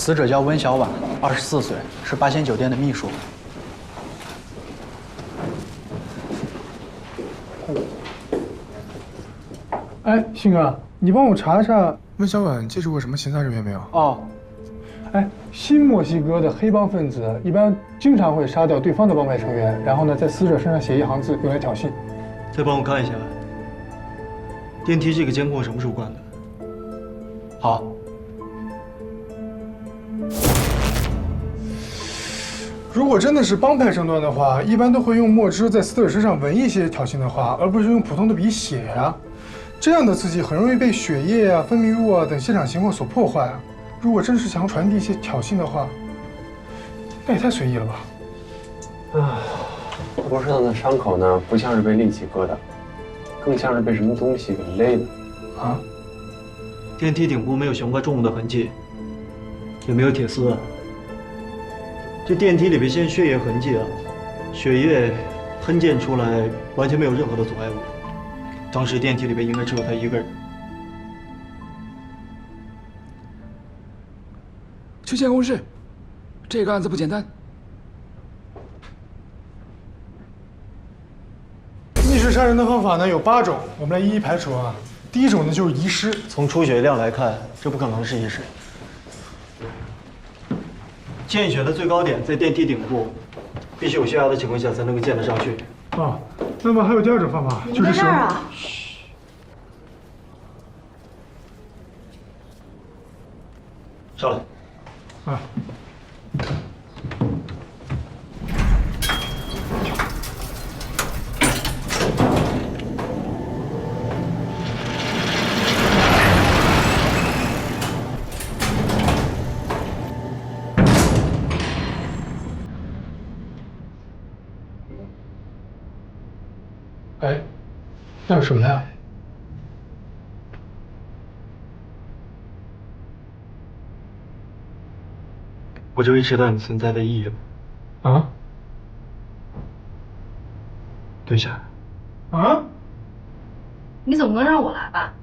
死者叫温小婉，24岁，是八仙酒店的秘书。哎，鑫哥，你帮我查一下温小婉接触过什么闲杂人员没有？哦，哎，新墨西哥的黑帮分子一般经常会杀掉对方的帮派成员，然后呢，在死者身上写一行字，用来挑衅。再帮我看一下，电梯这个监控什么时候关的？好。如果真的是帮派争端的话，一般都会用墨汁在死者身上纹一些挑衅的话，而不是用普通的笔写呀。这样的字迹很容易被血液啊、分泌物啊等现场情况所破坏啊。如果真是想传递一些挑衅的话，那也太随意了吧？脖子上的伤口呢，不像是被利器割的，更像是被什么东西给勒的。啊？电梯顶部没有悬挂重物的痕迹，也没有铁丝。这电梯里边现血液痕迹啊，血液喷溅出来，完全没有任何的阻碍物。当时电梯里边应该只有他一个人。去监控室，这个案子不简单。密室杀人的方法呢有8种，我们来一一排除啊。第一种呢就是遗失，从出血量来看，这不可能是遗失。见血的最高点在电梯顶部，必须有血压的情况下才能够见得上去。啊，那么还有第2种方法，就是在这儿啊。上来。啊。哎，那是什么呀？我这位痴蛋存在的意义了。啊？蹲下。啊？你总不能让我来吧？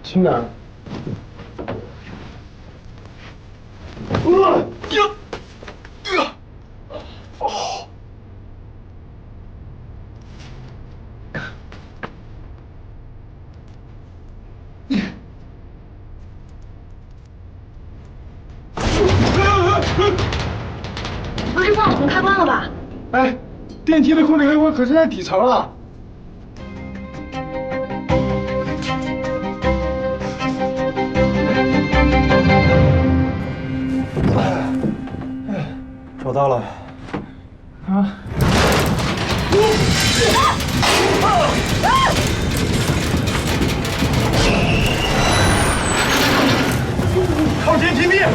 轻点。不是忘了从开关了吧？哎，电梯的控制开关可是在底层啊。找到了。啊！靠电梯灭！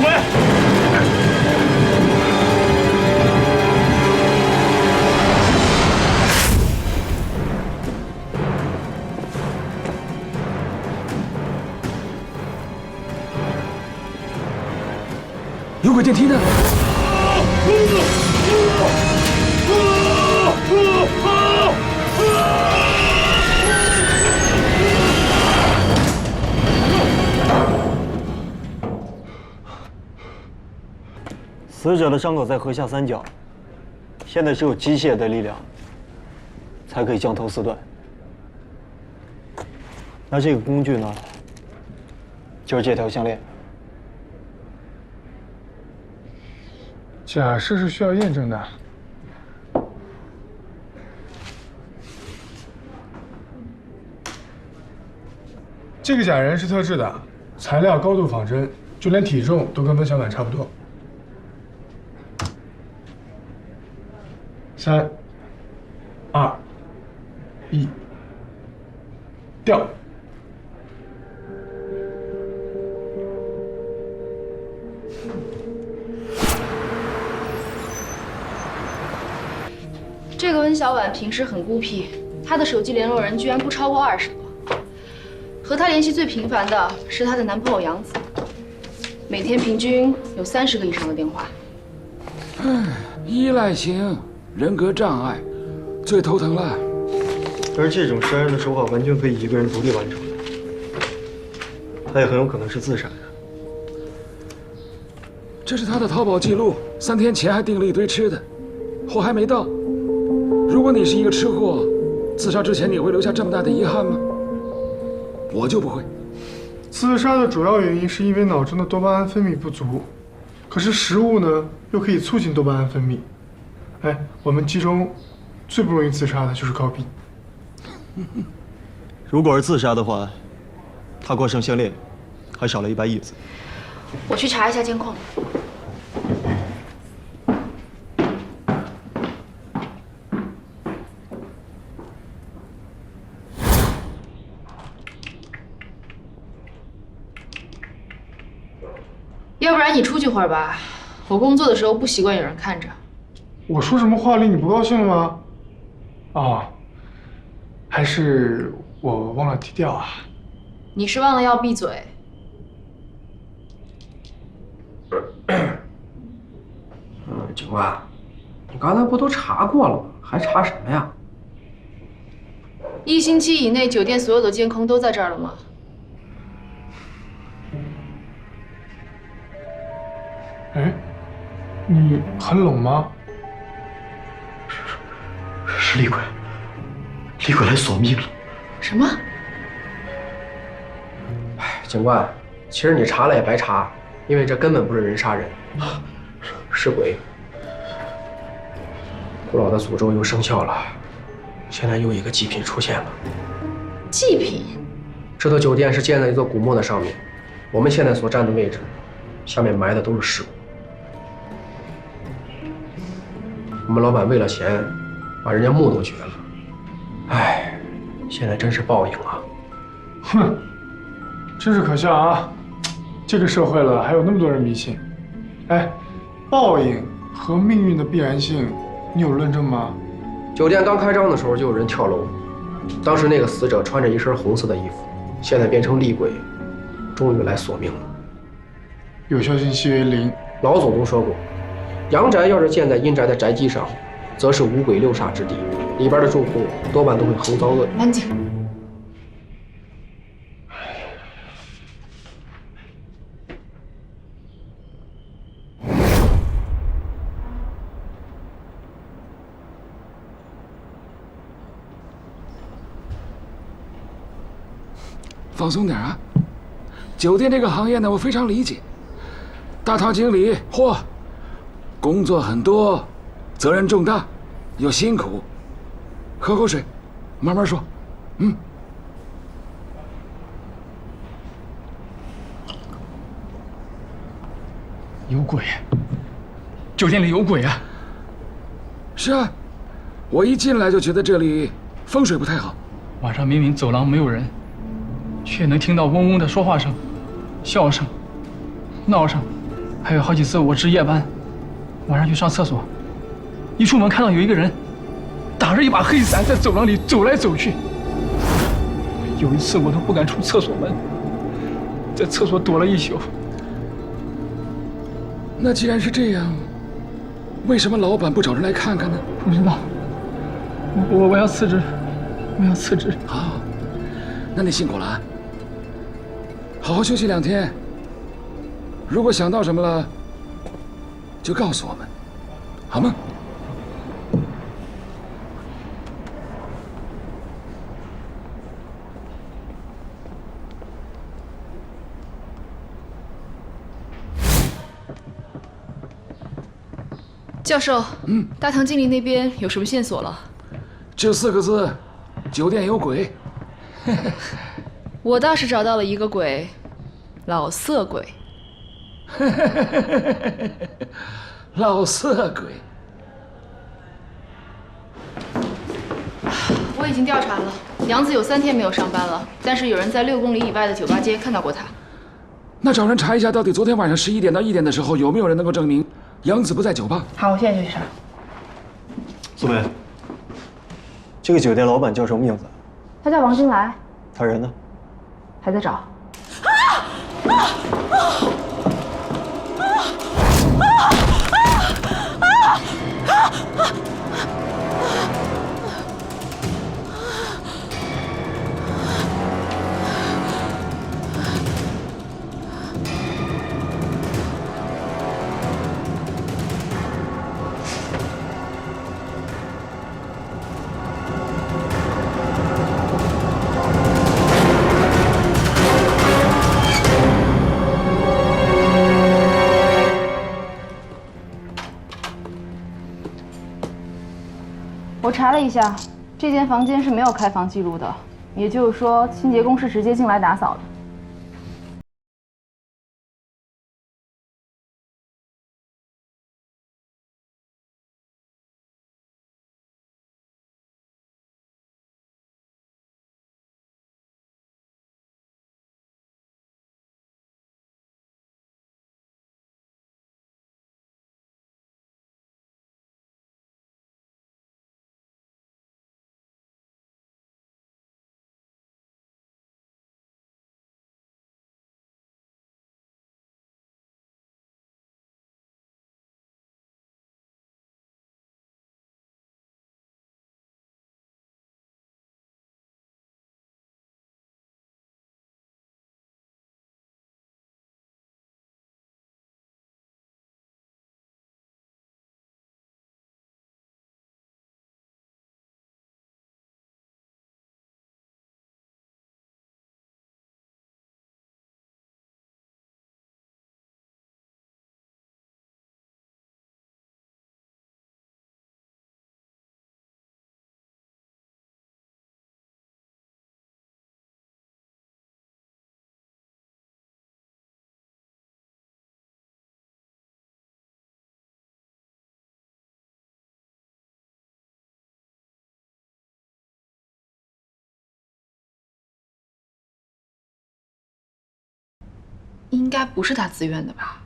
喂！有轨电梯呢？死者的伤口在颌下三角，现在只有机械的力量才可以将头撕断。那这个工具呢，就是这条项链。假释是需要验证的。这个假人是特制的，材料高度仿真，就连体重都跟温小婉差不多。3、2、1，掉。这个温小婉平时很孤僻，她的手机联络人居然不超过20个。和她联系最频繁的是她的男朋友杨子，每天平均有30个以上的电话。依赖型人格障碍，最头疼了。而这种杀人的手法完全可以一个人独立完成，他也很有可能是自杀呀。这是他的淘宝记录，3天前还订了一堆吃的，货还没到。如果你是一个吃货，自杀之前你会留下这么大的遗憾吗？我就不会。自杀的主要原因是因为脑中的多巴胺分泌不足，可是食物呢又可以促进多巴胺分泌。哎，我们其中最不容易自杀的就是高斌。如果是自杀的话，他过剩项链还少了1把椅子。我去查一下监控。要不然你出去会儿吧，我工作的时候不习惯有人看着。我说什么话令你不高兴了吗？哦，还是我忘了低调啊？你是忘了要闭嘴？警官，你刚才不都查过了吗？还查什么呀1星期以内，酒店所有的监控都在这儿了吗？哎，你很冷吗？是厉鬼，厉鬼来索命了。什么？警官，其实你查了也白查，因为这根本不是人杀人，是鬼。古老的诅咒又生效了，现在又一个祭品出现了。祭品？这座酒店是建在一座古墓的上面，我们现在所站的位置，下面埋的都是尸骨。我们老板为了钱，把人家墓都掘了。哎，现在真是报应啊！哼，真是可笑啊！这个社会了，还有那么多人迷信。哎，报应和命运的必然性，你有论证吗？酒店刚开张的时候就有人跳楼，当时那个死者穿着一身红色的衣服，现在变成厉鬼，终于来索命了。有效信息为0。老祖宗说过，阳宅要是建在阴宅的宅基上，则是五鬼六煞之地，里边的住户多半都会横遭恶缘。安静。放松点啊！酒店这个行业呢，我非常理解。大堂经理，嚯，工作很多，责任重大，又辛苦。喝口水，慢慢说。有鬼！酒店里有鬼啊！是啊，我一进来就觉得这里风水不太好。晚上明明走廊没有人，却能听到嗡嗡的说话声、笑声、闹声，还有好几次我值夜班，晚上去上厕所，一出门看到有一个人打着一把黑伞在走廊里走来走去。有一次我都不敢出厕所门，在厕所躲了一宿。那既然是这样，为什么老板不找人来看看呢？不知道，我要辞职，我要辞职。好，那你辛苦了啊，好好休息2天。如果想到什么了，就告诉我们，好吗？教授，大堂经理那边有什么线索了？就4个字，酒店有鬼。我倒是找到了一个鬼，老色鬼。老色鬼。我已经调查了，杨子有3天没有上班了，但是有人在6公里以外的酒吧街看到过他。那找人查一下，到底昨天晚上11点到1点的时候，有没有人能够证明杨子不在酒吧？好，我现在就去查。苏梅，这个酒店老板叫什么名字？他叫王金来。他人呢？还在找。我查了一下，这间房间是没有开房记录的，也就是说，清洁工是直接进来打扫的。应该不是他自愿的吧？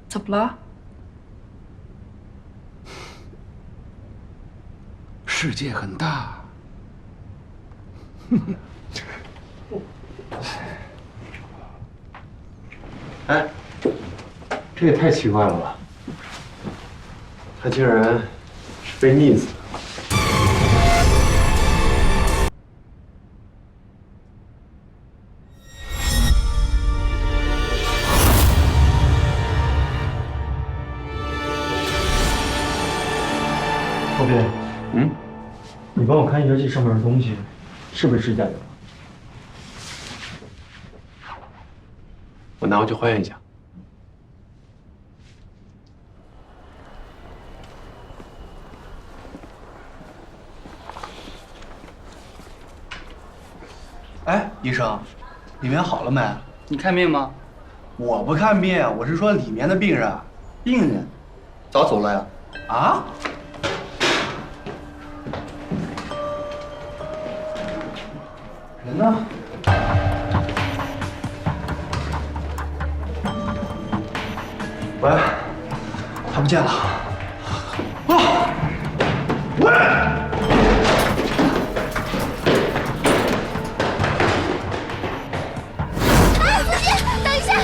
怎么了？世界很大。哎，这也太奇怪了吧！他竟然是被溺死的。后边，你帮我看一下这上面的东西，是不是指甲油？我拿回去还原一下。哎，医生，里面好了没？你看病吗？我不看病，我是说里面的病人。病人早走了呀？啊？人呢？喂，他不见了。啊！喂！等一下！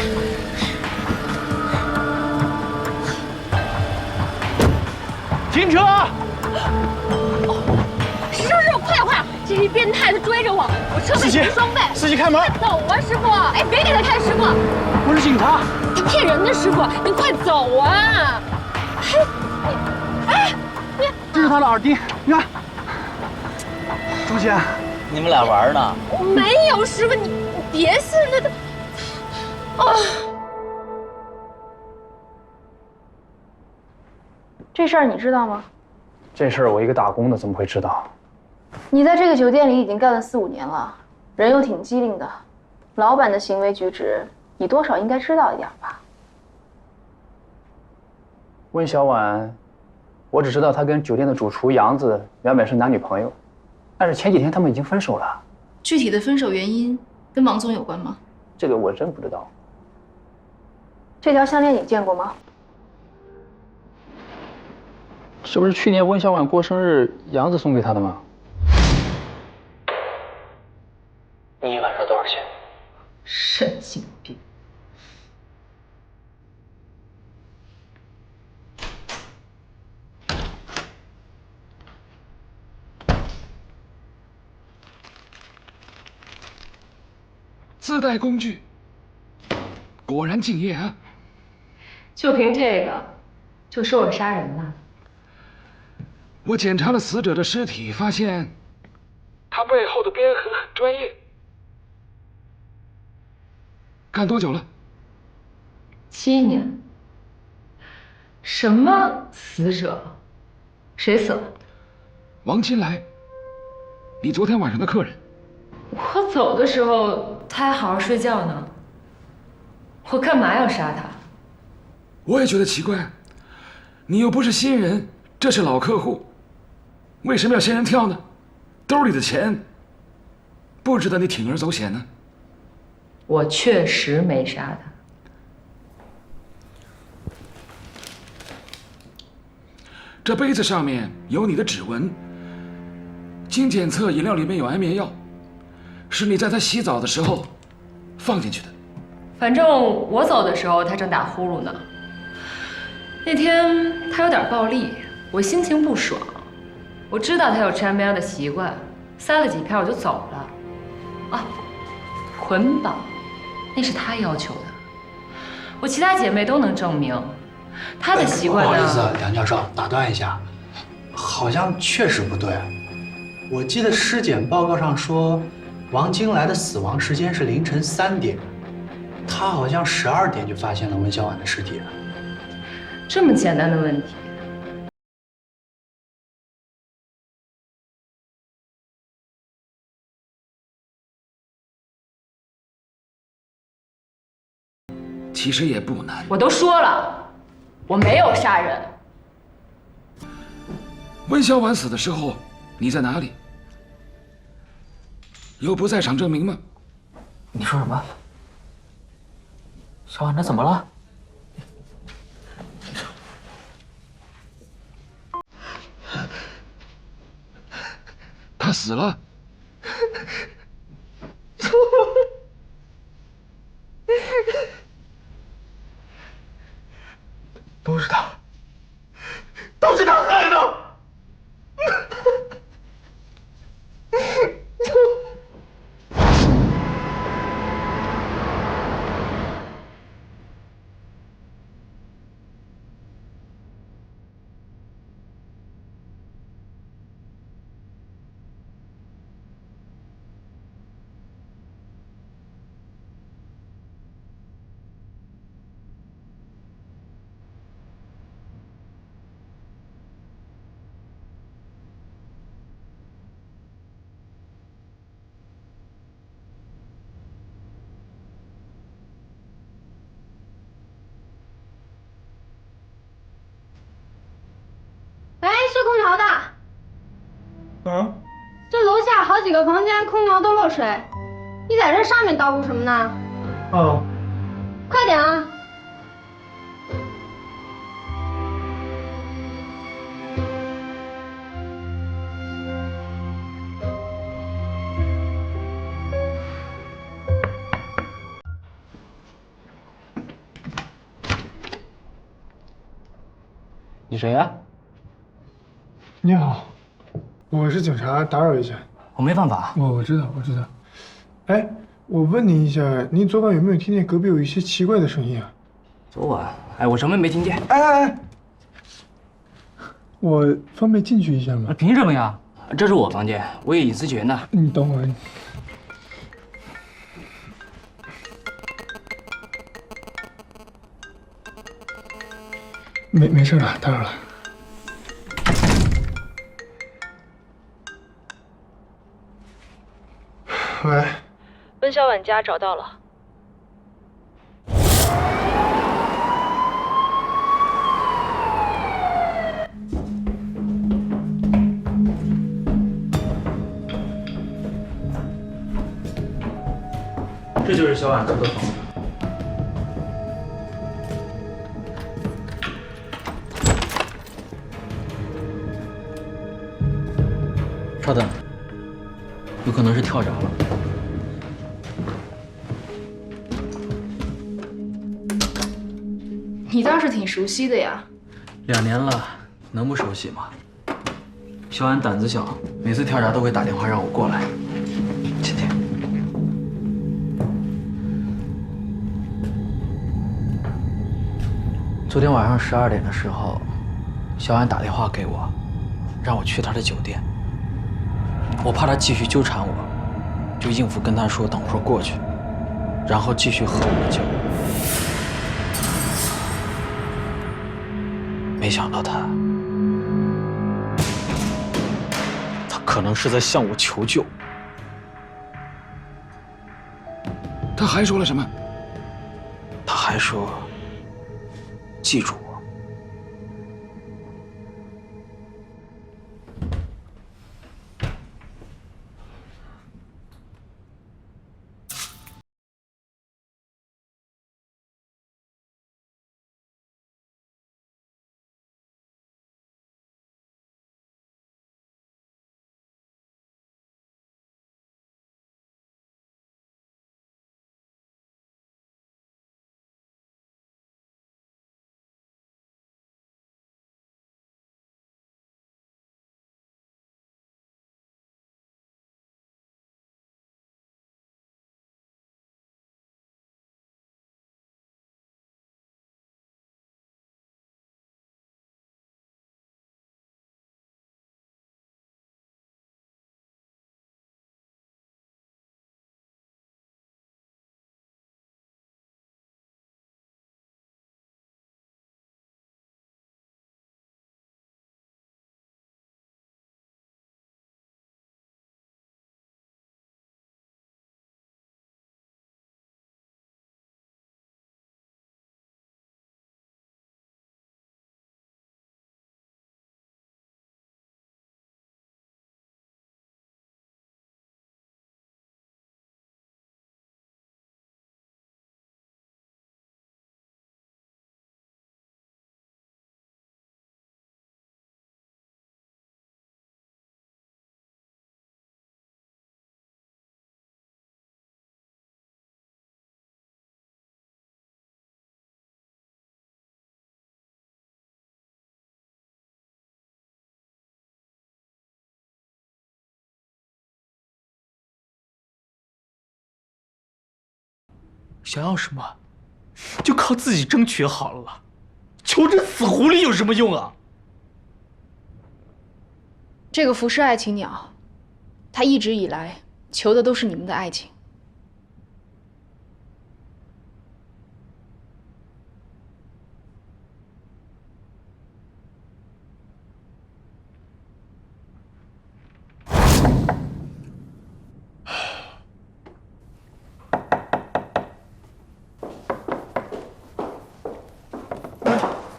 停车！师傅，快点快！这是变态，他追着我，我车费是双倍。司机开门！快走啊，师傅！哎，别给他开，师傅！我是警察。他骗人的，师傅，你快走啊！这是他的耳钉，你看。朱姐，你们俩玩呢？我没有，师傅，你别信他的。啊！这事儿你知道吗？这事儿我一个打工的怎么会知道？你在这个酒店里已经干了4、5年了，人又挺机灵的，老板的行为举止你多少应该知道一点吧？温小婉，我只知道她跟酒店的主厨杨子原本是男女朋友，但是前几天他们已经分手了。具体的分手原因跟王总有关吗？这个我真不知道。这条项链你见过吗？这不是去年温小婉过生日，杨子送给她的吗？你一晚上多少钱？神经病！自带工具，果然敬业啊！就凭这个，就说我杀人了？我检查了死者的尸体，发现他背后的鞭痕很专业。干多久了？ 7年。什么死者？谁死了？王金来，你昨天晚上的客人。我走的时候他还好好睡觉呢，我干嘛要杀他？我也觉得奇怪，你又不是新人，这是老客户，为什么要仙人跳呢？兜里的钱，不值得你铤而走险呢？我确实没杀他。这杯子上面有你的指纹，经检测饮料里面有安眠药，是你在他洗澡的时候放进去的。反正我走的时候他正打呼噜呢。那天他有点暴力，我心情不爽。我知道他有吃安眠药的习惯，塞了几片我就走了。啊，捆绑，那是他要求的。我其他姐妹都能证明，他的习惯呢。不好意思，梁教授，打断一下，好像确实不对。我记得尸检报告上说，王金来的死亡时间是凌晨3点，他好像12点就发现了温小婉的尸体了。这么简单的问题。其实也不难。我都说了，我没有杀人。温小婉死的时候，你在哪里？有不在场证明吗？你说什么？小婉她怎么了？她死了。都是他，都是他害的。是空调的。啊？这楼下好几个房间空调都漏水，你在这上面捣鼓什么呢？哦。快点啊！你谁呀？你好，我是警察，打扰一下。我没犯法。我知道，我知道。哎，我问您一下，您昨晚有没有听见隔壁有一些奇怪的声音啊？昨晚，我什么也没听见。哎，我方便进去一下吗？凭什么呀？这是我房间，我有隐私权的。你等会儿。没事了，打扰了。喂，温小婉家找到了。这就是小婉住的房子。稍等，有可能是跳闸了。你倒是挺熟悉的呀。2年了，能不熟悉吗？小安胆子小，每次跳闸都会打电话让我过来。今天，昨天晚上12点的时候，小安打电话给我，让我去他的酒店。我怕他继续纠缠我，就应付跟他说等会儿过去，然后继续喝我的酒。没想到他可能是在向我求救。他还说了什么？他还说：“记住我。”想要什么，就靠自己争取好了。求这死狐狸有什么用啊？这个浮世爱情鸟，它一直以来求的都是你们的爱情。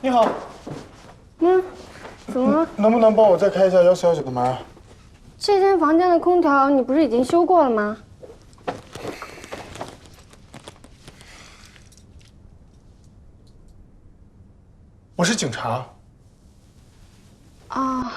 你好，怎么了？能不能帮我再开一下1419的门？这间房间的空调你不是已经修过了吗？我是警察。啊。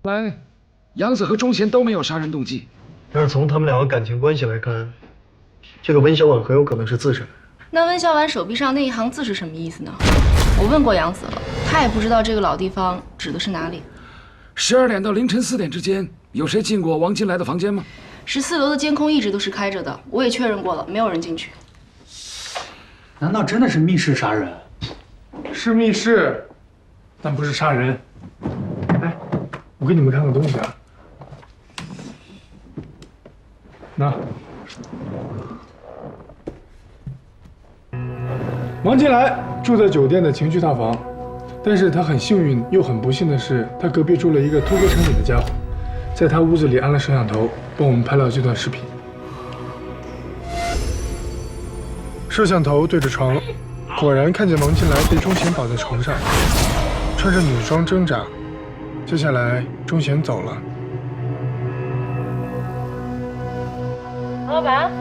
来，杨子和钟贤都没有杀人动机。但是从他们两个感情关系来看，这个温小婉很有可能是自杀。那温小婉手臂上那一行字是什么意思呢？我问过杨子了，他也不知道这个老地方指的是哪里。12点到凌晨4点之间，有谁进过王金来的房间吗？14楼的监控一直都是开着的，我也确认过了，没有人进去。难道真的是密室杀人？是密室，但不是杀人。哎，我给你们看个东西啊，那王金来住在酒店的情趣套房，但是他很幸运又很不幸的是，他隔壁住了一个偷窥成瘾的家伙，在他屋子里安了摄像头，帮我们拍了这段视频。摄像头对着床，果然看见王金来被钟贤绑在床上，穿着女装挣扎。接下来，钟贤走了。王老板，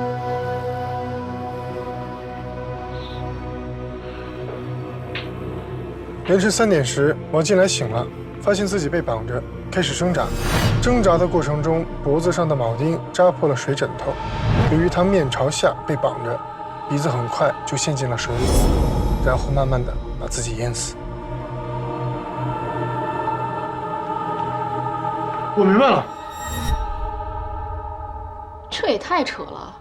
凌晨3点时，王金来醒了，发现自己被绑着，开始挣扎。挣扎的过程中，脖子上的铆钉扎破了水枕头。由于他面朝下被绑着，鼻子很快就陷进了水里，然后慢慢的把自己淹死。我明白了。这也太扯了。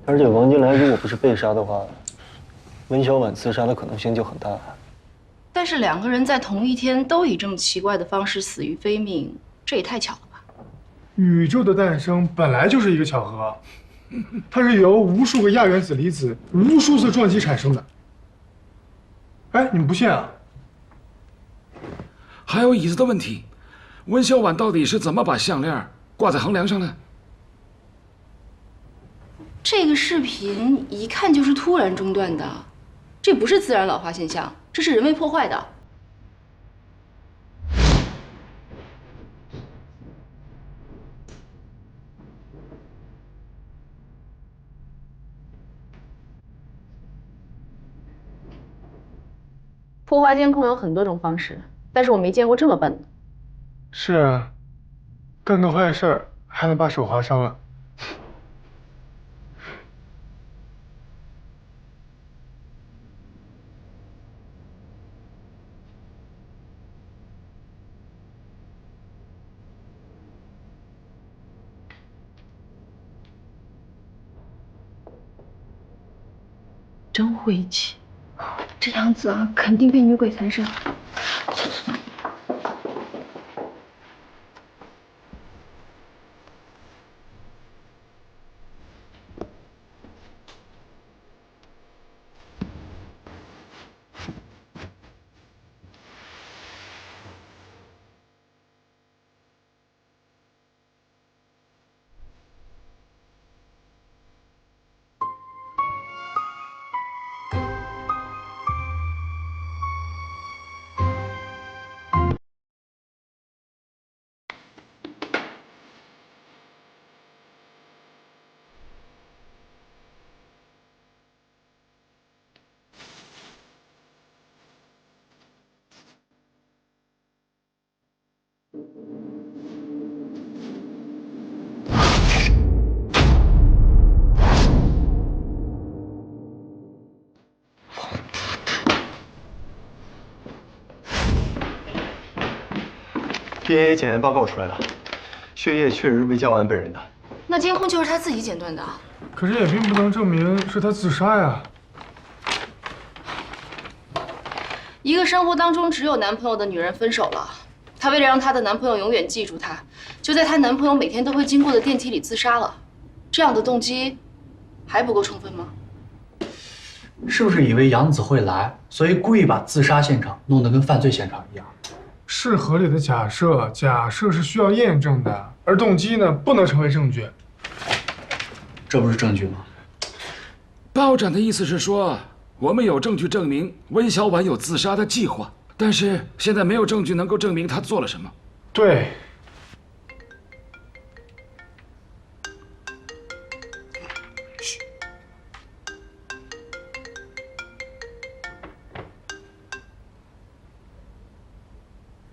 而且王金来如果不是被杀的话，温小婉自杀的可能性就很大。但是2个人在同一天都以这么奇怪的方式死于非命，这也太巧了吧？宇宙的诞生本来就是一个巧合，它是由无数个亚原子离子、无数次撞击产生的。哎，你们不信啊？还有椅子的问题，温小婉到底是怎么把项链挂在横梁上的？这个视频一看就是突然中断的，这不是自然老化现象，这是人为破坏的。破坏监控有很多种方式，但是我没见过这么笨的。是啊，干个坏事儿还能把手划伤了。真晦气，这样子啊，肯定被女鬼缠上。DNA 检验报告出来了，血液确实是魏江婉本人的。那监控就是他自己剪断的。可是也并不能证明是他自杀呀。一个生活当中只有男朋友的女人分手了，她为了让她的男朋友永远记住她，就在她男朋友每天都会经过的电梯里自杀了。这样的动机还不够充分吗？是不是以为杨子会来，所以故意把自杀现场弄得跟犯罪现场一样？是合理的假设，假设是需要验证的，而动机呢，不能成为证据。这不是证据吗？报展的意思是说，我们有证据证明温小婉有自杀的计划，但是现在没有证据能够证明她做了什么。对。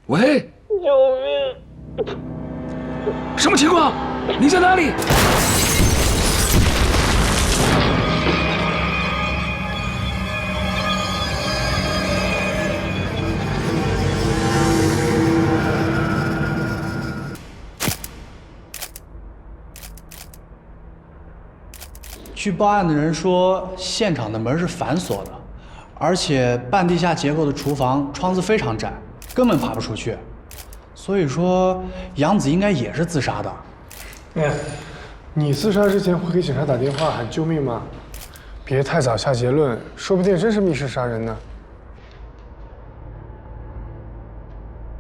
喂，救命！什么情况？你在哪里？据报案的人说，现场的门是反锁的，而且半地下结构的厨房窗子非常窄，根本爬不出去。所以说，杨子应该也是自杀的。哎，你自杀之前会给警察打电话喊救命吗？别太早下结论，说不定真是密室杀人呢。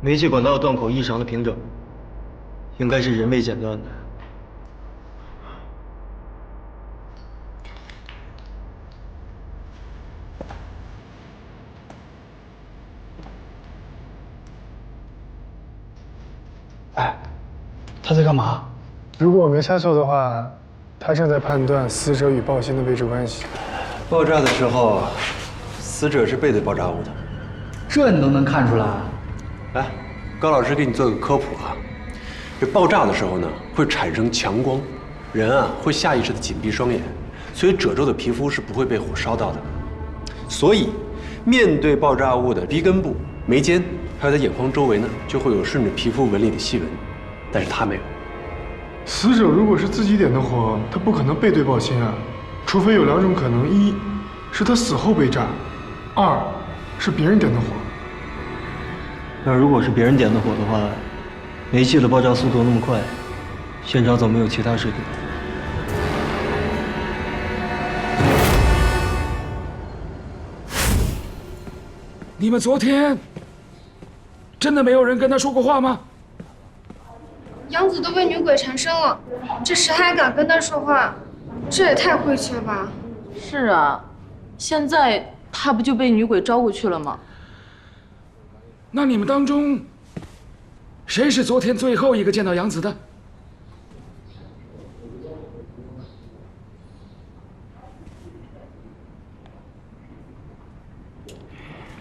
煤气管道断口异常的平整，应该是人为剪断的。哎，他在干嘛？如果我没猜错的话，他正在判断死者与爆心的位置关系。爆炸的时候，死者是背对爆炸物的。这你都能看出来？来，高老师给你做个科普啊。这爆炸的时候呢，会产生强光，人啊会下意识的紧闭双眼，所以褶皱的皮肤是不会被火烧到的。所以，面对爆炸物的鼻根部、眉间还有他眼眶周围呢，就会有顺着皮肤纹理的细纹，但是他没有。死者如果是自己点的火，他不可能背对爆心啊，除非有2种可能：一是他死后被炸，2是别人点的火。那如果是别人点的火的话，煤气的爆炸速度那么快，现场怎么没有其他尸体？你们昨天真的没有人跟他说过话吗？杨子都被女鬼缠身了，这谁还敢跟他说话？这也太晦气了吧！是啊，现在他不就被女鬼招过去了吗？那你们当中，谁是昨天最后一个见到杨子的？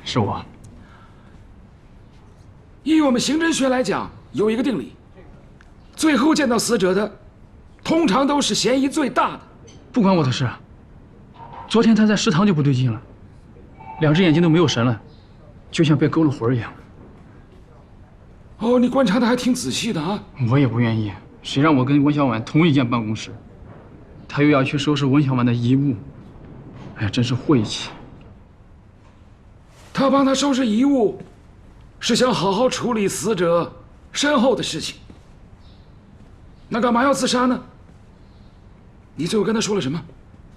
是我。以我们刑侦学来讲，有一个定理：最后见到死者的，通常都是嫌疑最大的。不关我的事。昨天他在食堂就不对劲了，2只眼睛都没有神了，就像被勾了魂一样。哦，你观察的还挺仔细的啊。我也不愿意，谁让我跟文小婉同一间办公室，他又要去收拾文小婉的遗物，哎呀，真是晦气。他帮他收拾遗物，是想好好处理死者身后的事情。那干嘛要自杀呢？你最后跟他说了什么？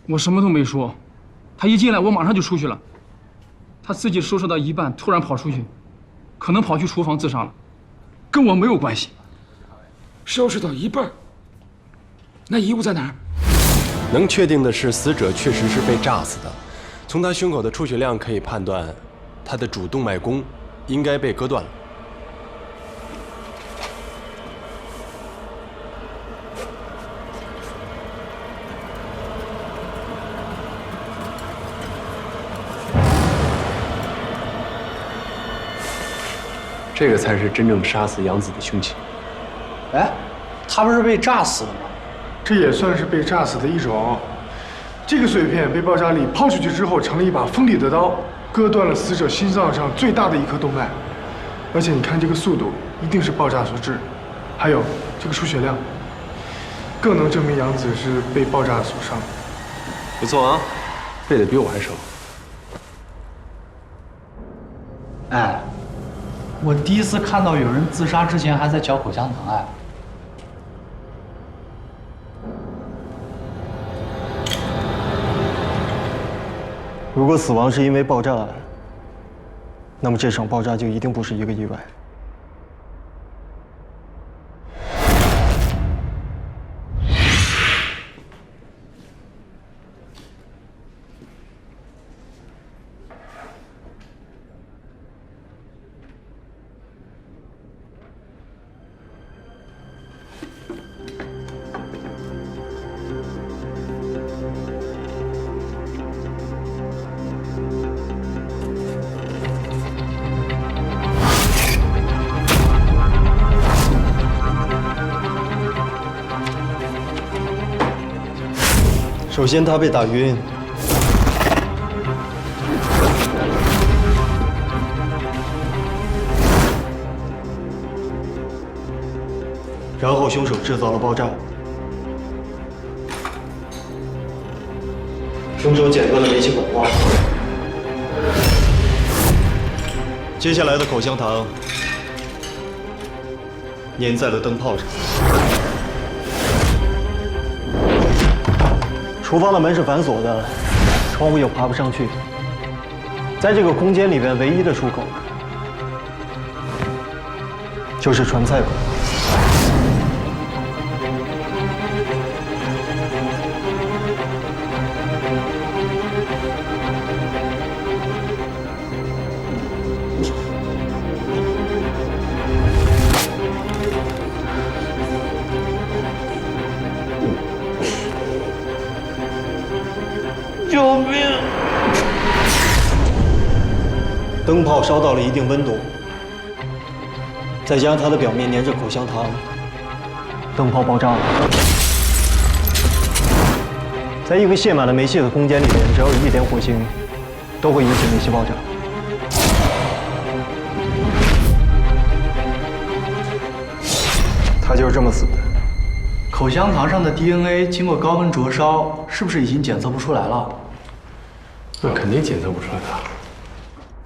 我什么都没说，他一进来我马上就出去了。他自己收拾到一半，突然跑出去，可能跑去厨房自杀了，跟我没有关系。收拾到一半，那遗物在哪儿？能确定的是，死者确实是被炸死的。从他胸口的出血量可以判断，他的主动脉弓应该被割断了。这个才是真正杀死杨子的凶器。哎，他不是被炸死的吗？这也算是被炸死的一种。这个碎片被爆炸力抛出去之后，成了一把锋利的刀，割断了死者心脏上最大的一颗动脉。而且你看这个速度，一定是爆炸所致。还有这个出血量，更能证明杨子是被爆炸所伤。不错啊，背得比我还熟。哎，我第一次看到有人自杀之前还在嚼口香糖哎。如果死亡是因为爆炸，那么这场爆炸就一定不是一个意外。首先，他被打晕，然后凶手制造了爆炸，凶手剪断了煤气管道，接下来的口香糖粘在了灯泡上。厨房的门是反锁的，窗户又爬不上去，在这个空间里面唯一的出口就是传菜口。救命！灯泡烧到了一定温度，再加上它的表面粘着口香糖，灯泡爆炸了。在一个泄满了煤气的空间里面，只要有一点火星，都会引起煤气爆炸。他就是这么死的。口香糖上的 DNA 经过高温灼烧，是不是已经检测不出来了？那肯定检测不出来的。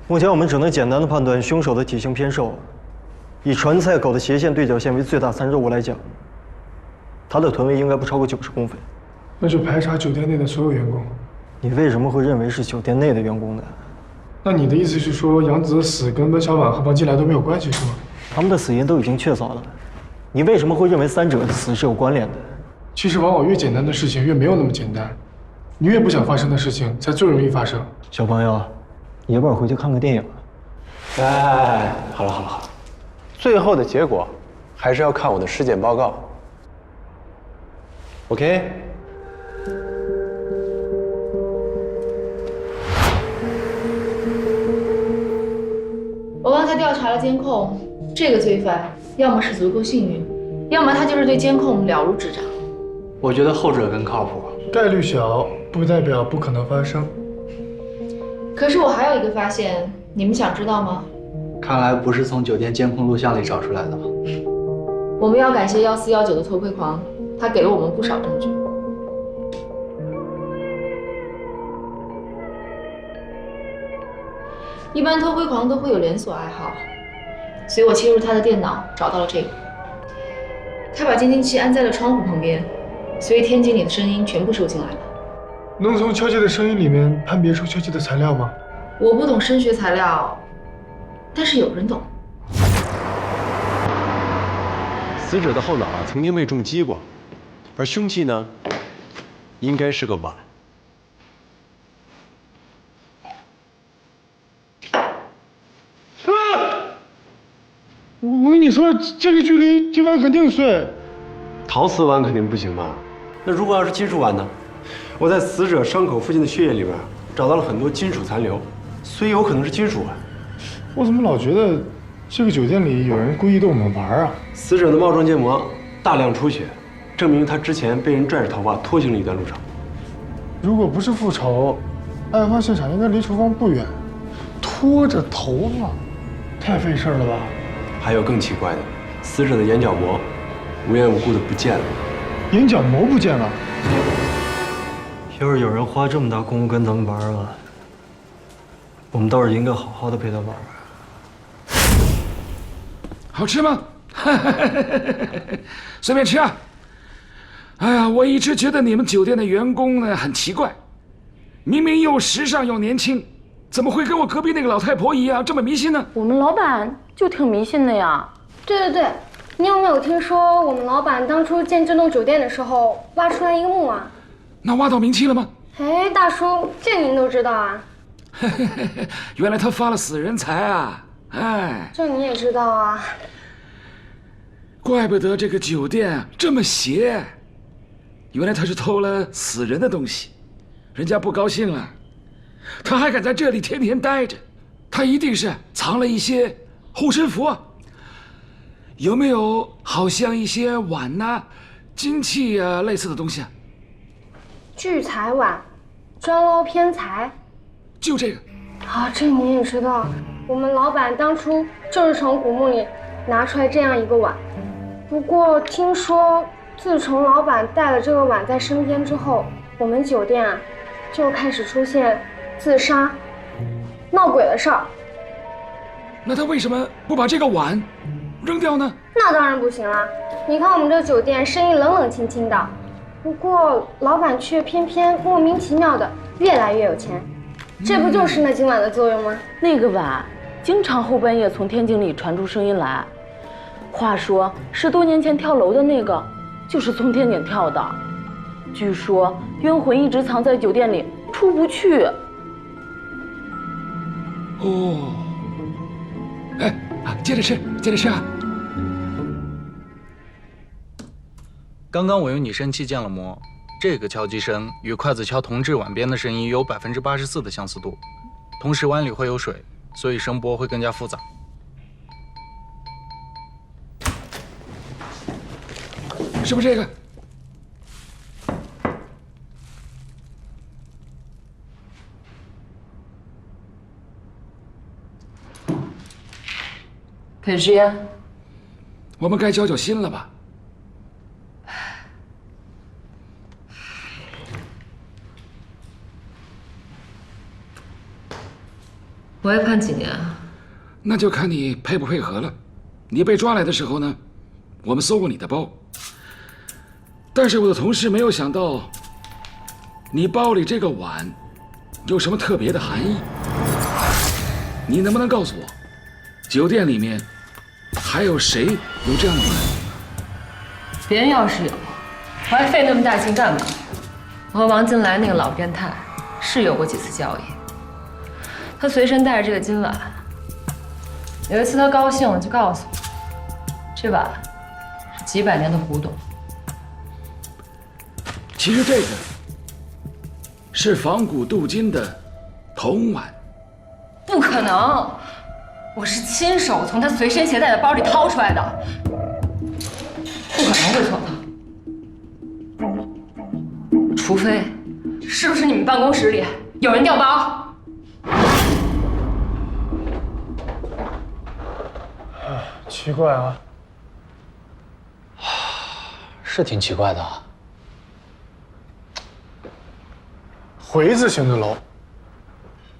目前我们只能简单的判断凶手的体型偏瘦。以传菜狗的斜线对角线为最大参照物来讲，他的臀围应该不超过90公分。那就排查酒店内的所有员工。你为什么会认为是酒店内的员工呢？那你的意思是说，杨子的死跟温小婉和王金来都没有关系，是吗？他们的死因都已经确凿了，你为什么会认为三者的死是有关联的？其实往往越简单的事情越没有那么简单，你越不想发生的事情才最容易发生。小朋友，你要不要回去看个电影啊？哎，好了好了好了，最后的结果还是要看我的尸检报告。OK。我帮他调查了监控，这个罪犯要么是足够幸运，要么他就是对监控了如指掌。我觉得后者更靠谱。概率小，不代表不可能发生。可是我还有一个发现，你们想知道吗？看来不是从酒店监控录像里找出来的。我们要感谢1419的偷窥狂，他给了我们不少证据。一般偷窥狂都会有连锁爱好，所以我切入他的电脑找到了这个。他把监听器安在了窗户旁边，所以天井里的声音全部收进来了。能从敲击的声音里面判别出敲击的材料吗？我不懂声学材料，但是有人懂。死者的后脑曾经被重击过，而凶器呢，应该是个碗。我跟你说，这个距离今晚肯定碎。陶瓷碗肯定不行吧？那如果要是金属碗呢？我在死者伤口附近的血液里面找到了很多金属残留，所以有可能是金属碗。我怎么老觉得这个酒店里有人故意逗我们玩啊？死者的帽状结膜大量出血，证明他之前被人拽着头发拖行了一段路程。如果不是复仇，案发现场应该离厨房不远，拖着头发，太费事了吧？还有更奇怪的，死者的眼角膜无缘无故的不见了。眼角膜不见了？要是有人花这么大功夫跟咱们玩啊，我们倒是应该好好的陪他玩玩。好吃吗？随便吃啊！哎呀，我一直觉得你们酒店的员工呢很奇怪，明明又时尚又年轻，怎么会跟我隔壁那个老太婆一样这么迷信呢？我们老板就挺迷信的呀。对对对，你有没有听说我们老板当初建这栋酒店的时候挖出来一个墓啊？那挖到冥器了吗？哎，大叔，这您都知道啊？原来他发了死人财啊！哎，这你也知道啊？怪不得这个酒店这么邪，原来他是偷了死人的东西，人家不高兴了，他还敢在这里天天待着，他一定是藏了一些护身符啊。有没有好像一些碗呐、金器啊类似的东西啊？聚财碗，专捞偏财，就这个。啊，这你也知道，我们老板当初就是从古墓里拿出来这样一个碗。不过听说，自从老板带了这个碗在身边之后，我们酒店啊就开始出现自杀、闹鬼的事儿。那他为什么不把这个碗扔掉呢？那当然不行啦！你看我们这酒店生意冷冷清清的，不过老板却偏偏莫名其妙的越来越有钱，这不就是那今晚的作用吗？那个碗经常后半夜从天井里传出声音来，话说10多年前跳楼的那个就是从天井跳的，据说冤魂一直藏在酒店里出不去。哦，哎，接着吃，接着吃啊！刚刚我用拟声器建了模，这个敲击声与筷子敲铜制碗边的声音有84%的相似度，同时碗里会有水，所以声波会更加复杂。是不是这个？可是呀，我们该交心了吧？我要判几年啊？那就看你配不配合了。你被抓来的时候呢，我们搜过你的包，但是我的同事没有想到，你包里这个碗有什么特别的含义？你能不能告诉我，酒店里面还有谁有这样的碗？别人要是有，我还费那么大劲干嘛？我和王金来那个老变态是有过几次交易，他随身带着这个金碗。有一次他高兴了就告诉我，这碗是几百年的古董。其实这个是仿古镀金的铜碗。不可能，我是亲手从他随身携带的包里掏出来的，不可能会错的。除非，是不是你们办公室里有人掉包？奇怪啊，是挺奇怪的啊。回字形的楼，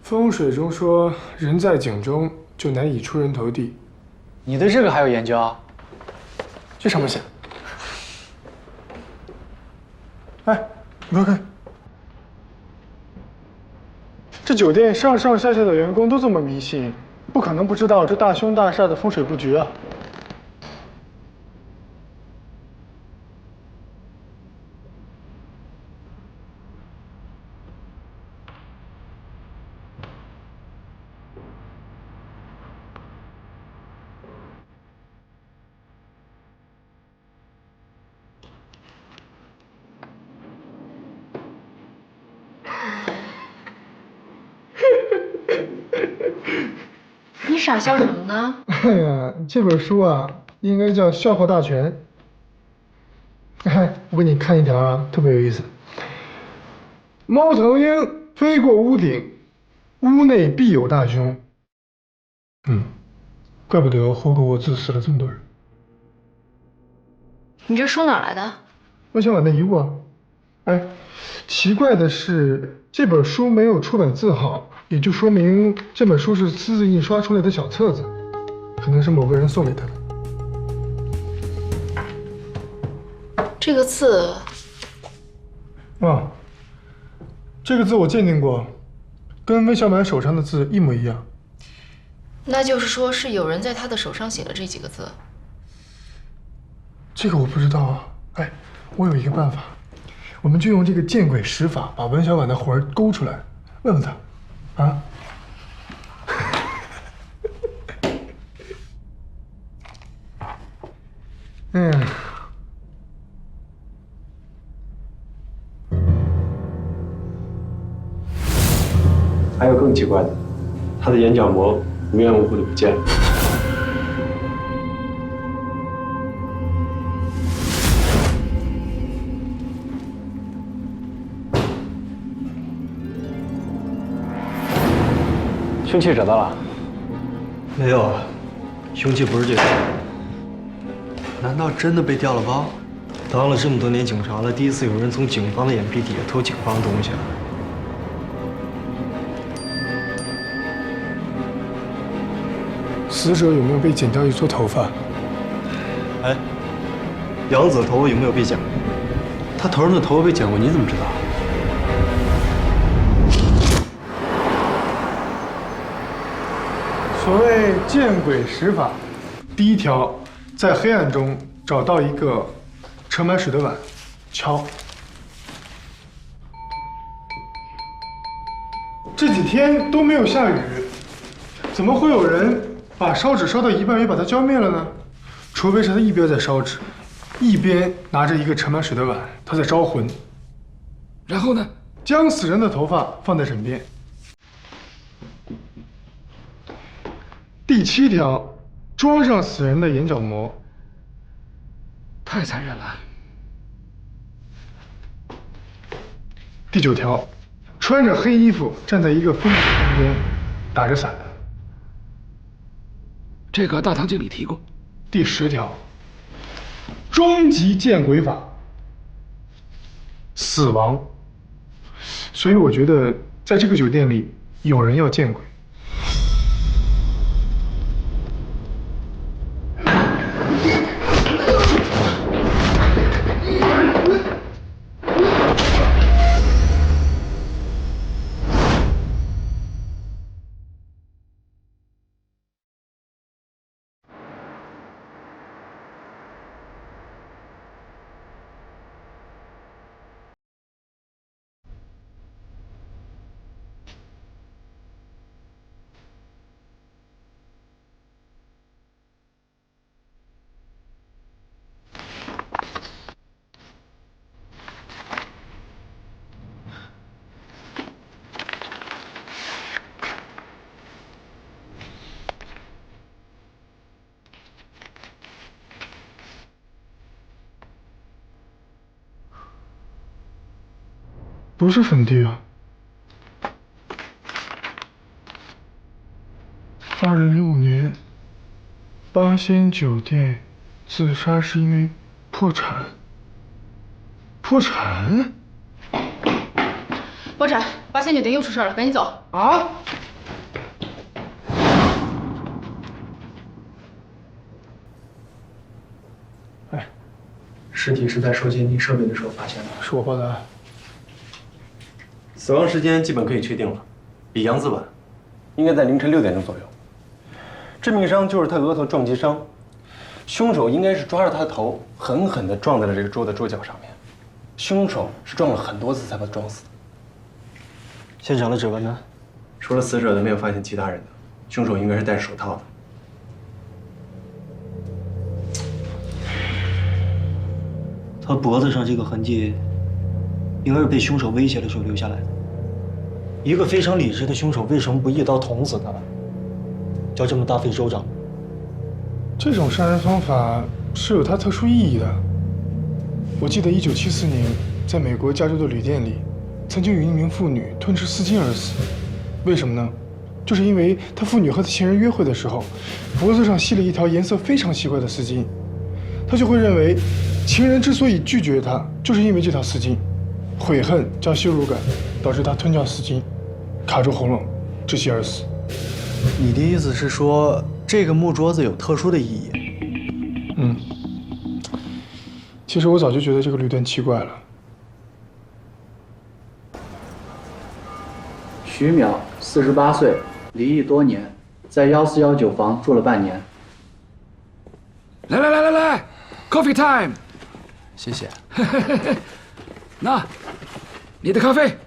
风水中说人在井中就难以出人头地。你对这个还有研究啊？这上面写。哎，你快看，这酒店上上下下的员工都这么迷信，不可能不知道这大凶大煞的风水布局啊。你傻笑什么呢？哎呀，这本书啊，应该叫《笑话大全》。我给你看一条啊，特别有意思。猫头鹰飞过屋顶，屋内必有大凶。怪不得霍格沃兹死了这么多人。你这书哪来的？温小婉的遗物啊。哎，奇怪的是，这本书没有出版字号，也就说明这本书是私自印刷出来的小册子，可能是某个人送给他的。这个字啊，这个字我鉴定过，跟温小满手上的字一模一样。那就是说是有人在他的手上写了这几个字。这个我不知道啊。哎，我有一个办法，我们就用这个见鬼使法，把温小婉的魂勾出来，问问他，啊？还有更奇怪的，他的眼角膜无缘无故的不见了。凶器找到了？没有，凶器不是这个。难道真的被调了包？当了这么多年警察了，第一次有人从警方的眼皮底下偷警方的东西。死者有没有被剪掉一撮头发？哎，杨子头发有没有被剪？他头上的头发被剪过，你怎么知道？所谓见鬼使法，第一条，在黑暗中找到一个盛满水的碗，敲。这几天都没有下雨，怎么会有人把烧纸烧到一半又把它浇灭了呢？除非是他一边在烧纸，一边拿着一个盛满水的碗，他在招魂。然后呢？将死人的头发放在枕边。第7条，装上死人的眼角膜。太残忍了。第9条，穿着黑衣服站在一个风水空间，打着伞。这个大堂经理提过。第10条，终极见鬼法，死亡。所以我觉得在这个酒店里有人要见鬼。不是粉地啊。2005年，八仙酒店自杀是因为破产。破产？破产！八仙酒店又出事了，赶紧走！啊！尸体是在收监听设备的时候发现的。是我报的案。死亡时间基本可以确定了，比杨子晚，应该在凌晨6点钟左右。致命伤就是他额头撞击伤，凶手应该是抓着他的头，狠狠地撞在了这个桌的桌角上面。凶手是撞了很多次才把他撞死的。现场的指纹呢？除了死者的，没有发现其他人的。凶手应该是戴着手套的。他脖子上这个痕迹，应该是被凶手威胁的时候留下来的。一个非常理智的凶手，为什么不一刀捅死他？要这么大费周章？这种杀人方法是有它特殊意义的。我记得1974年，在美国加州的旅店里，曾经有一名妇女吞吃丝巾而死。为什么呢？就是因为她妇女和她情人约会的时候，脖子上系了一条颜色非常奇怪的丝巾，她就会认为，情人之所以拒绝她，就是因为这条丝巾，悔恨加羞辱感，导致她吞掉丝巾，卡住喉咙，窒息而死。你的意思是说，这个木桌子有特殊的意义？嗯。其实我早就觉得这个旅店奇怪了。徐淼，48岁，离异多年，在1419酒房住了半年。来 ，Coffee time！ 谢谢。那，你的咖啡。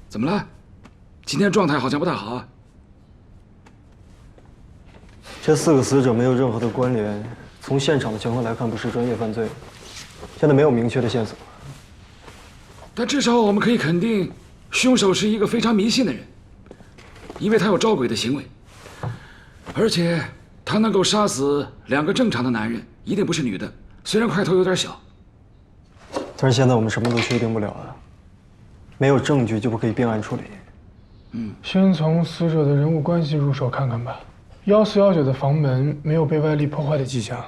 怎么了？今天状态好像不太好啊。这4个死者没有任何的关联，从现场的情况来看，不是专业犯罪。现在没有明确的线索。但至少我们可以肯定，凶手是一个非常迷信的人，因为他有招鬼的行为，而且他能够杀死2个正常的男人，一定不是女的，虽然块头有点小。但是现在我们什么都确定不了啊，没有证据就不可以并案处理。先从死者的人物关系入手看看吧。1419的房门没有被外力破坏的迹象，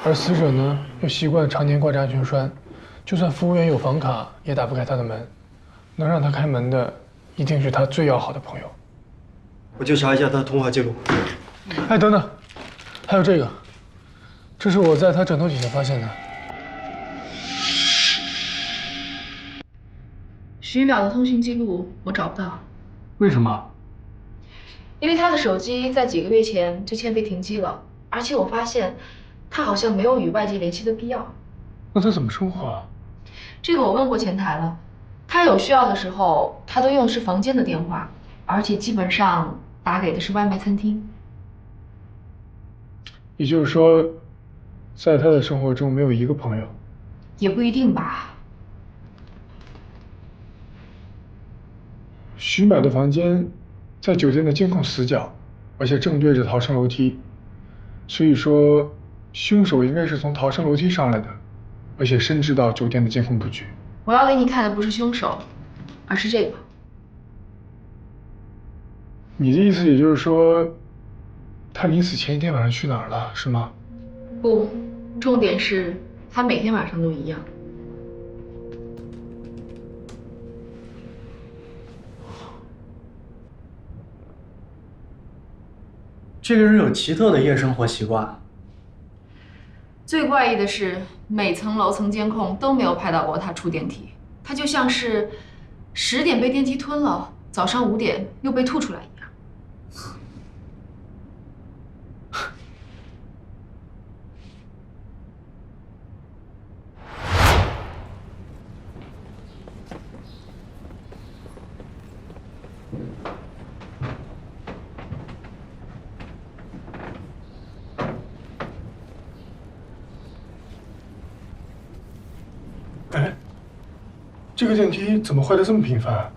而死者呢又习惯常年挂着安全栓，就算服务员有房卡也打不开他的门。能让他开门的，一定是他最要好的朋友。我去查一下他的通话记录。哎，等等，还有这个，这是我在他枕头底下发现的。徐淼的通讯记录我找不到。为什么？因为他的手机在几个月前之前被停机了，而且我发现他好像没有与外界联系的必要。那他怎么生活啊？这个我问过前台了，他有需要的时候，他都用的是房间的电话，而且基本上打给的是外卖餐厅。也就是说，在他的生活中没有一个朋友。也不一定吧。徐淼的房间在酒店的监控死角，而且正对着逃生楼梯，所以说凶手应该是从逃生楼梯上来的，而且深知到酒店的监控布局。我要给你看的不是凶手，而是这个。你的意思也就是说，他临死前一天晚上去哪儿了，是吗？不，重点是他每天晚上都一样。这个人有奇特的夜生活习惯。最怪异的是，每层楼层监控都没有拍到过他出电梯，他就像是10点被电梯吞了，早上5点又被吐出来一样。哎，这个电梯怎么坏得这么频繁啊？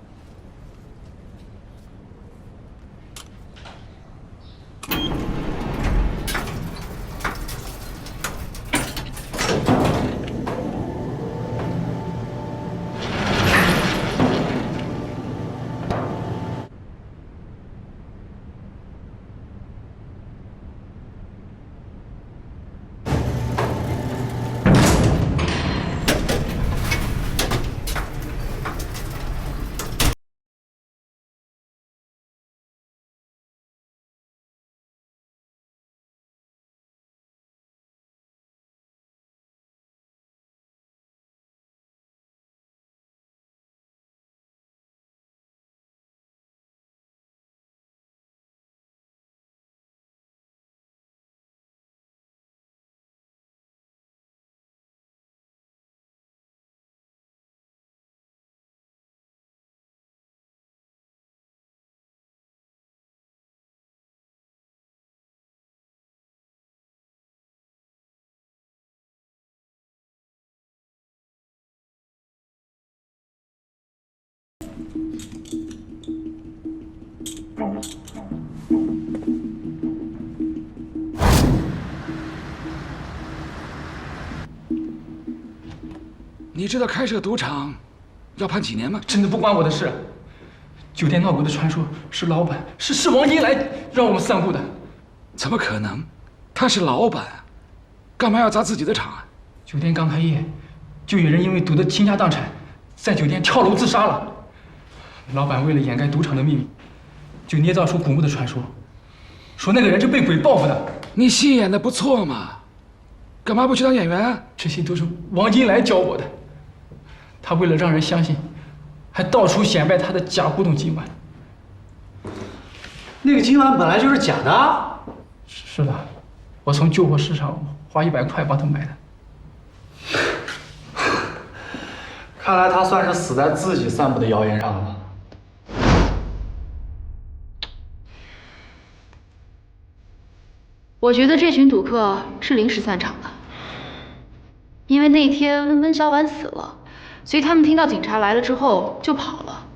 你知道开设赌场要判几年吗？真的不关我的事。酒店闹鬼的传说是老板，是王金来让我们散户的。怎么可能？他是老板，干嘛要砸自己的场啊？酒店刚开业，就有人因为赌得倾家荡产，在酒店跳楼自杀了。老板为了掩盖赌场的秘密，就捏造出古墓的传说，说那个人是被鬼报复的。你戏演的不错嘛，干嘛不去当演员啊？这些都是王金来教我的。他为了让人相信，还到处显摆他的假古董金碗。那个金碗本来就是假的。是的，我从旧货市场花100块帮他买的。看来他算是死在自己散布的谣言上了。我觉得这群赌客是临时散场的，因为那天温小婉死了，所以他们听到警察来了之后就跑了。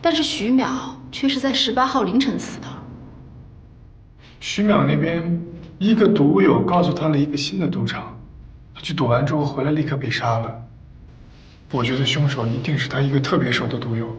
但是徐淼却是在18号凌晨死的。徐淼那边一个赌友告诉他了一个新的赌场，他去赌完之后回来立刻被杀了。我觉得凶手一定是他一个特别熟的赌友。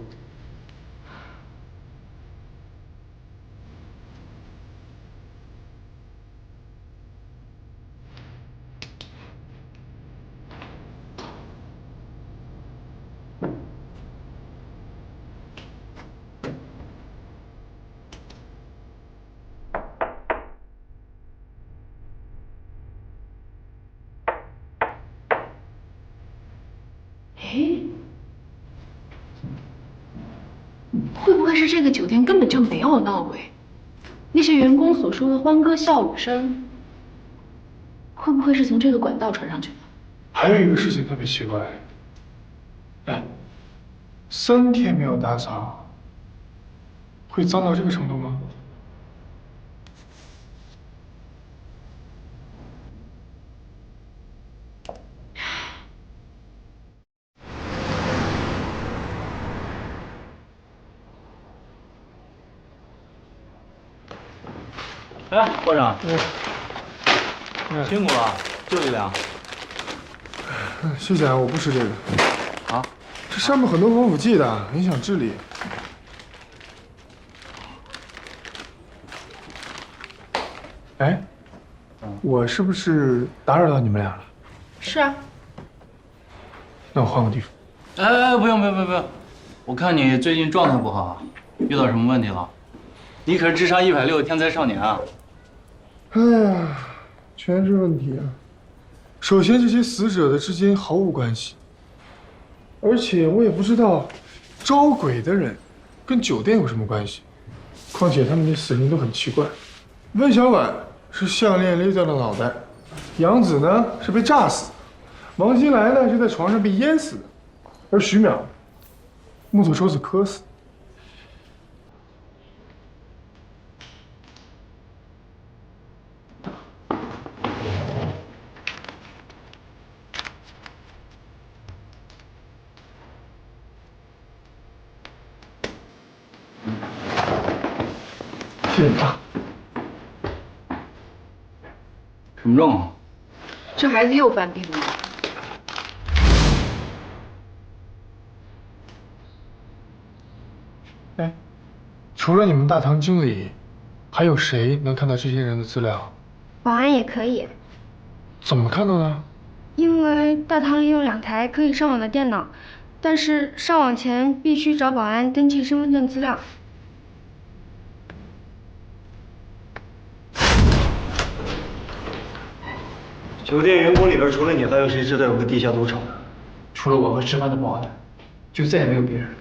会不会是这个酒店根本就没有闹鬼？那些员工所说的欢歌笑语声，会不会是从这个管道传上去的？还有一个事情特别奇怪，哎，3天没有打扫，会脏到这个程度吗？哎，货长，辛苦了，就1辆。谢谢啊，我不吃这个。啊？这上面很多防腐剂的，影响智力。哎，我是不是打扰到你们俩了？是啊。那我换个地方。哎，不用，我看你最近状态不好，遇到什么问题了？你可是智商160的天才少年啊！哎呀，全是问题啊！首先，这些死者的之间毫无关系，而且我也不知道招鬼的人跟酒店有什么关系。况且他们的死因都很奇怪，温小婉是项链勒掉了脑袋，杨子呢是被炸死的，王金来呢是在床上被淹死的，而徐淼木头抽子磕死。谢谢啊。什么状况？这孩子又犯病了。哎，除了你们大堂经理，还有谁能看到这些人的资料？保安也可以，怎么看到的？因为大堂里有2台可以上网的电脑，但是上网前必须找保安登记身份证资料。酒店员工里边除了你，还有谁知道有个地下赌场？除了我和值班的保安，就再也没有别人了。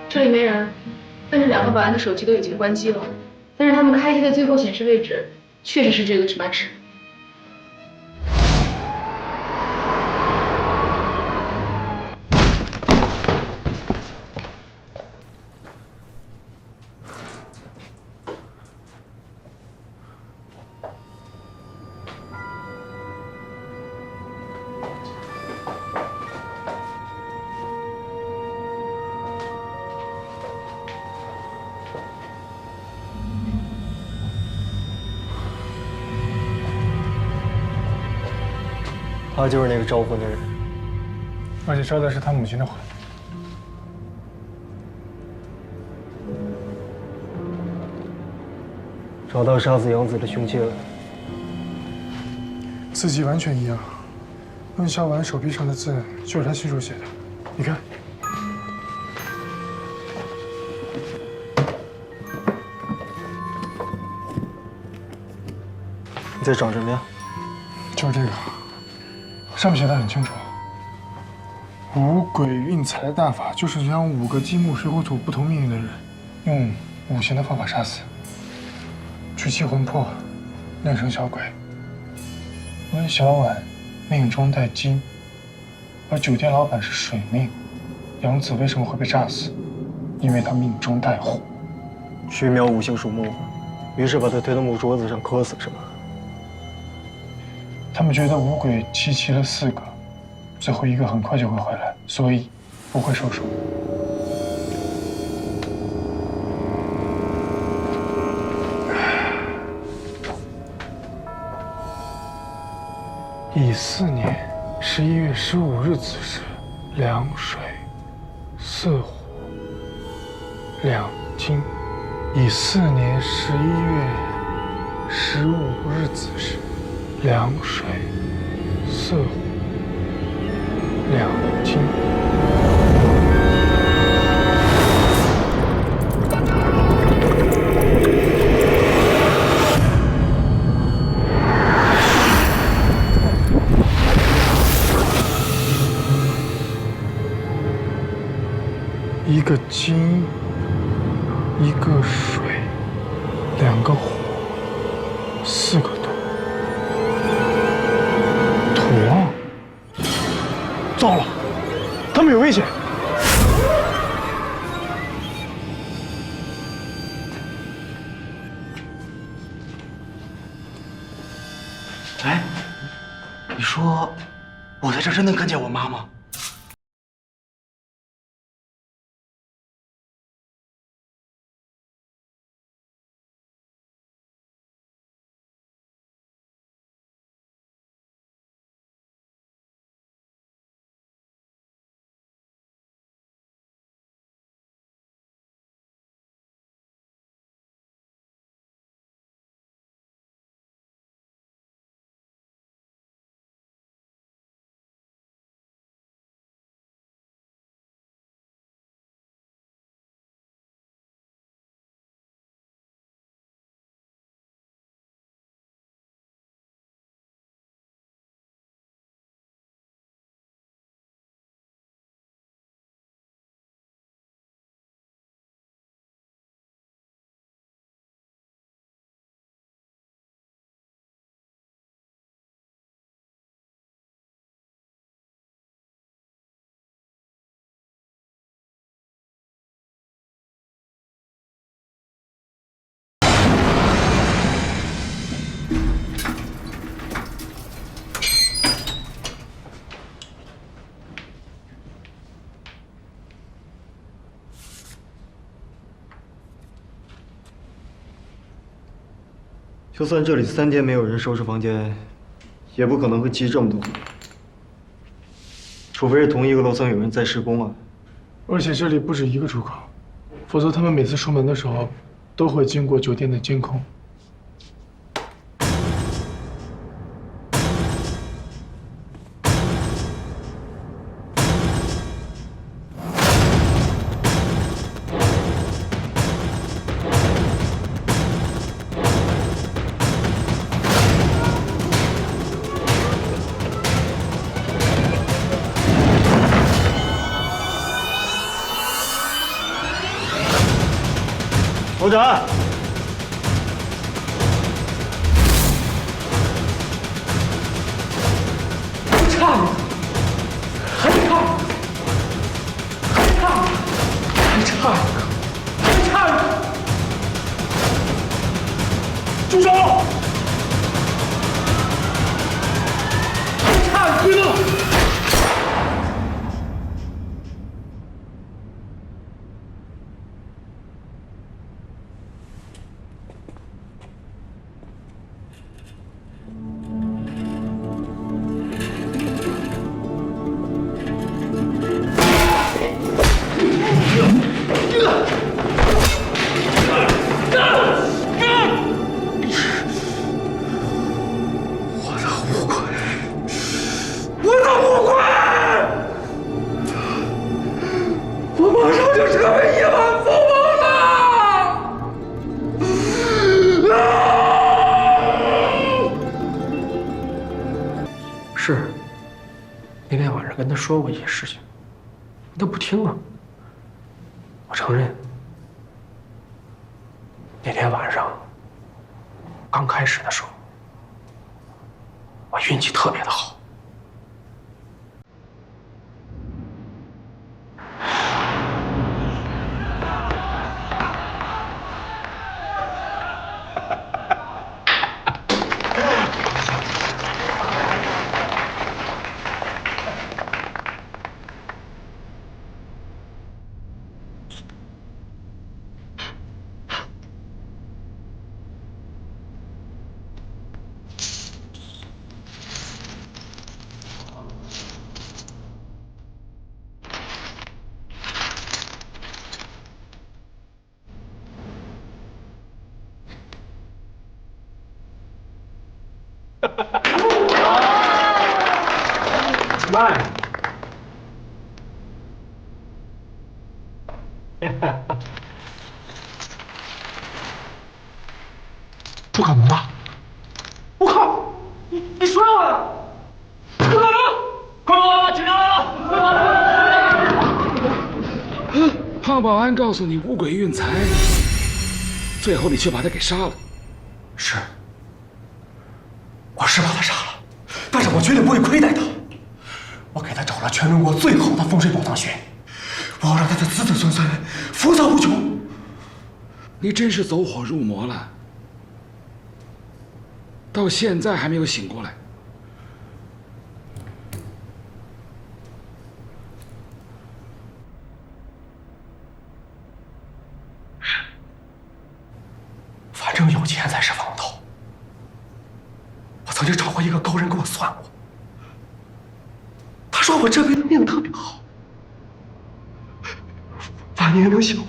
这里没人，但是2个保安的手机都已经关机了。但是他们开机的最后显示位置确实是这个值班室。他就是那个招魂的人，而且招的是他母亲的魂。找到杀死杨子的凶器了。字迹完全一样，温小婉手臂上的字就是他亲手写的，你看。你在找什么呀？就是这个，上面写的很清楚。五鬼运财的大法就是将5个金木水火土不同命运的人，用5行的方法杀死，取其魂魄，炼成小鬼。温小婉命中带金，而酒店老板是水命，杨子为什么会被炸死？因为他命中带火。徐淼五行属木，于是把他推到木桌子上磕死，是吗？他们觉得五鬼集齐了4个，最后1个很快就会回来，所以不会收手。乙巳年11月15日子时，两水4火2金。乙巳年11月15日子时，两水4火2金。1个金，1个水，2个火，4个土。土啊！糟了，他们有危险！哎，你说我在这真能看见我妈吗？就算这里3天没有人收拾房间，也不可能会积这么多。除非是同一个楼层有人在施工啊。而且这里不止1个出口，否则他们每次出门的时候，都会经过酒店的监控。首长，还差一个，还差一个，还差一个，还差一个，还差一个！住手！还差一个！他说过一些事情，他不听啊。我承认，那天晚上刚开始的时候，我运气特别的好。慢。不可能吧！我靠！你说我了？不可能！快跑！警察来了！胖保安告诉你五鬼运财，最后你却把他给杀了。是，我是把他杀了，但是我绝对不会亏待他。我给他找了全中国最好的风水宝藏穴，我要让他的子子孙孙福泽无穷。你真是走火入魔了，到现在还没有醒过来。反正有钱才是王道。我曾经找过一个高人给我算过，他说我这辈子命特别好，晚年能享福。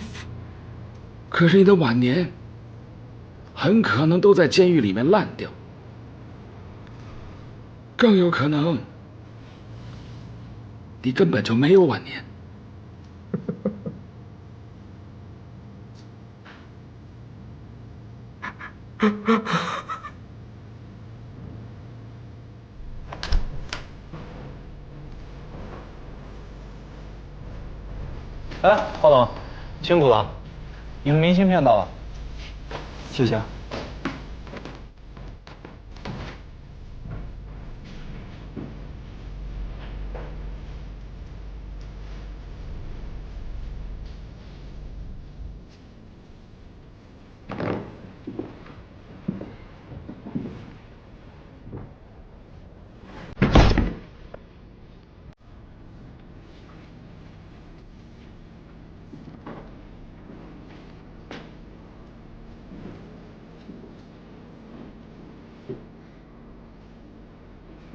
可是你的晚年很可能都在监狱里面烂掉，更有可能你根本就没有晚年。哎，郝总，辛苦了，你的明信片到了，谢谢。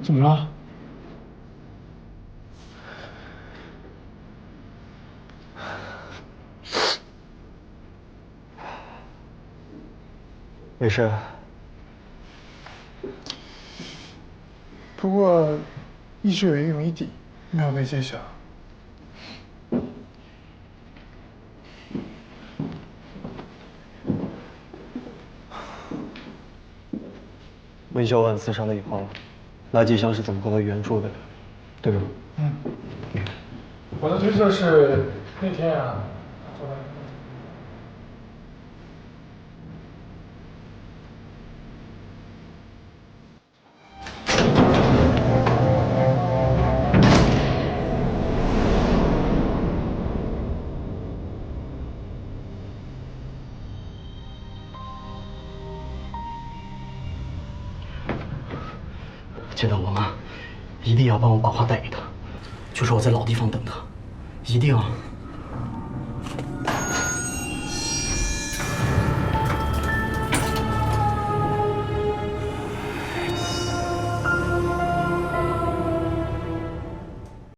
怎么了？没事。不过一直有一个谜底没有被揭晓。文秀案自杀了以后，垃圾箱是怎么跑到原处的，对吧？嗯。我的推测是那天啊，钱大王啊，一定要帮我把话带给他，就说我在老地方等他，一定啊。